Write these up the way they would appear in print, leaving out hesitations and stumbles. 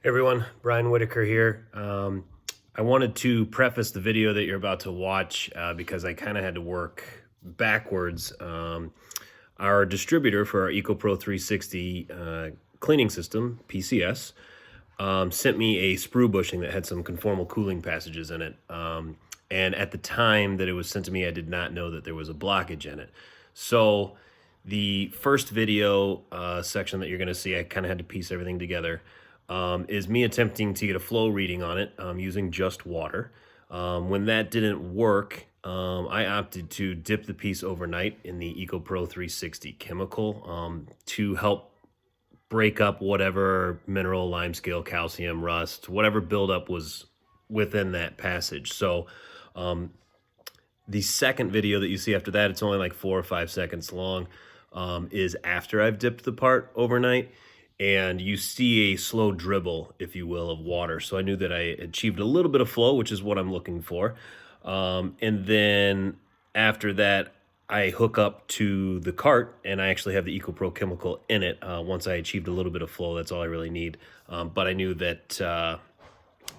Hey everyone, Brian Whitaker here. I wanted to preface the video that you're about to watch because I kind of had to work backwards. Our distributor for our EcoPro 360 cleaning system, PCS, sent me a sprue bushing that had some conformal cooling passages in it. And at the time that it was sent to me, I did not know that there was a blockage in it. So the first video section that you're going to see, I kind of had to piece everything together. Is me attempting to get a flow reading on it using just water. When that didn't work, I opted to dip the piece overnight in the EcoPro 360 chemical to help break up whatever mineral, limescale, calcium, rust, whatever buildup was within that passage. So the second video that you see after that, it's only like 4 or 5 seconds long, is after I've dipped the part overnight. And you see a slow dribble, if you will, of water. So I knew that I achieved a little bit of flow, which is what I'm looking for. And then after that, I hook up to the cart, and I actually have the EcoPro chemical in it. Once I achieved a little bit of flow, that's all I really need. But I knew that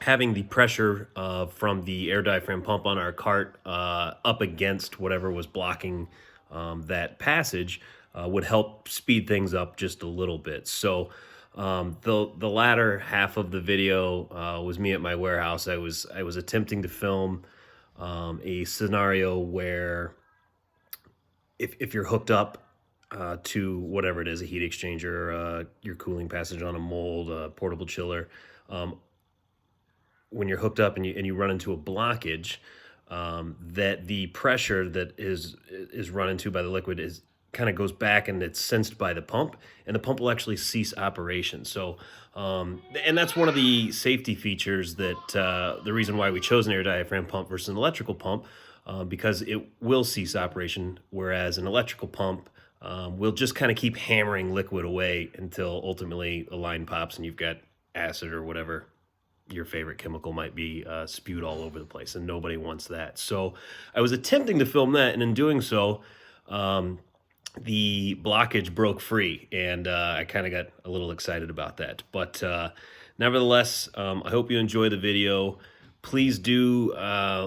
having the pressure from the air diaphragm pump on our cart up against whatever was blocking that passage would help speed things up just a little bit. So the latter half of the video was me at my warehouse. I was attempting to film a scenario where if you're hooked up to whatever it is, a heat exchanger, your cooling passage on a mold, a portable chiller, when you're hooked up and you run into a blockage, that the pressure that is run into by the liquid is kind of goes back and it's sensed by the pump, and the pump will actually cease operation. So and that's one of the safety features that the reason why we chose an air diaphragm pump versus an electrical pump, because it will cease operation, whereas an electrical pump will just kind of keep hammering liquid away until ultimately a line pops and you've got acid or whatever your favorite chemical might be spewed all over the place, and nobody wants that. So I was attempting to film that, and in doing so, the blockage broke free, and I kind of got a little excited about that. But nevertheless, I hope you enjoy the video. Please do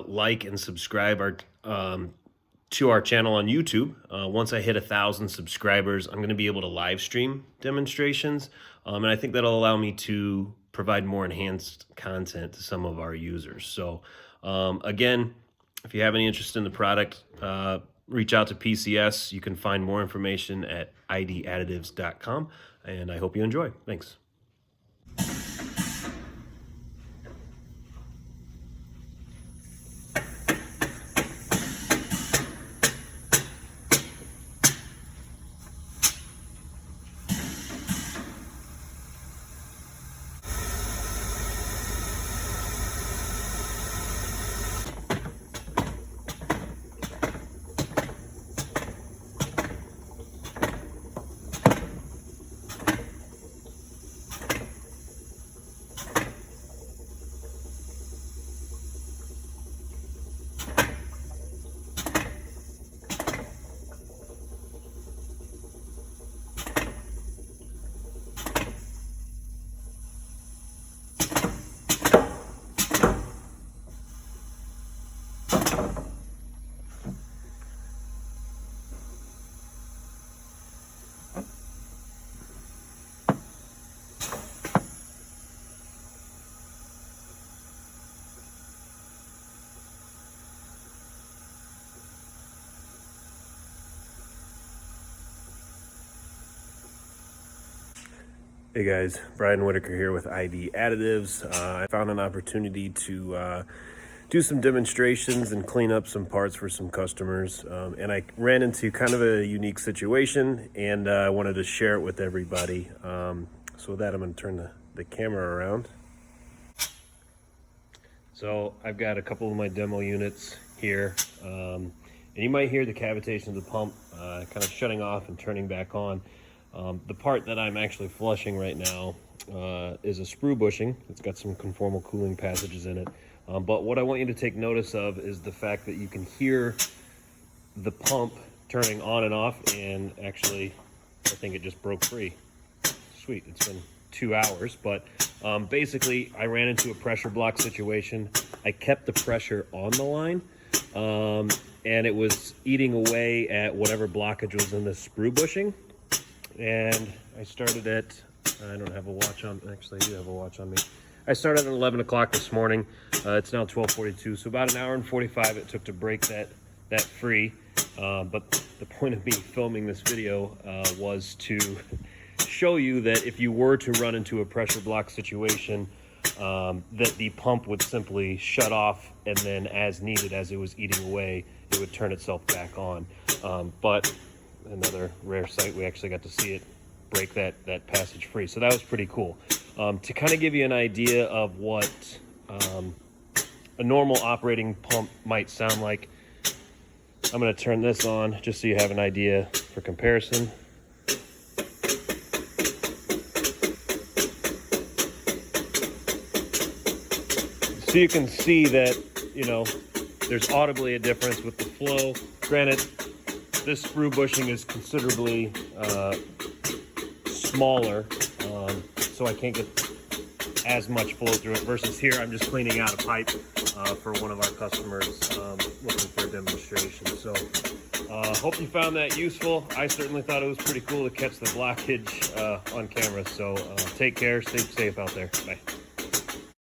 like and subscribe to our channel on YouTube. Once I hit 1,000 subscribers, I'm going to be able to live stream demonstrations, and I think that'll allow me to provide more enhanced content to some of our users. So again, if you have any interest in the product, reach out to PCS. You can find more information at idadditives.com, and I hope you enjoy. Thanks. Hey guys, Brian Whitaker here with ID Additives. I found an opportunity to do some demonstrations and clean up some parts for some customers, and I ran into kind of a unique situation, and I wanted to share it with everybody. So with that, I'm going to turn the camera around. So I've got a couple of my demo units here, and you might hear the cavitation of the pump kind of shutting off and turning back on. The part that I'm actually flushing right now is a sprue bushing. It's got some conformal cooling passages in it. But what I want you to take notice of is the fact that you can hear the pump turning on and off, and actually I think it just broke free. Sweet, it's been 2 hours, but basically I ran into a pressure block situation. I kept the pressure on the line, and it was eating away at whatever blockage was in the sprue bushing. And I started at, I don't have a watch on, actually I do have a watch on me. I started at 11 o'clock this morning. It's now 12:42, so about an hour and 45 it took to break that free. But the point of me filming this video was to show you that if you were to run into a pressure block situation, that the pump would simply shut off, and then as needed, as it was eating away, it would turn itself back on. But another rare sight, we actually got to see it break that passage free, so that was pretty cool. To kind of give you an idea of what a normal operating pump might sound like, I'm going to turn this on just so you have an idea for comparison. So you can see that, you know, there's audibly a difference with the flow. Granted, this sprue bushing is considerably smaller, so I can't get as much flow through it, versus here I'm just cleaning out a pipe for one of our customers looking for a demonstration. So hope you found that useful. I certainly thought it was pretty cool to catch the blockage on camera. So take care, stay safe out there. Bye.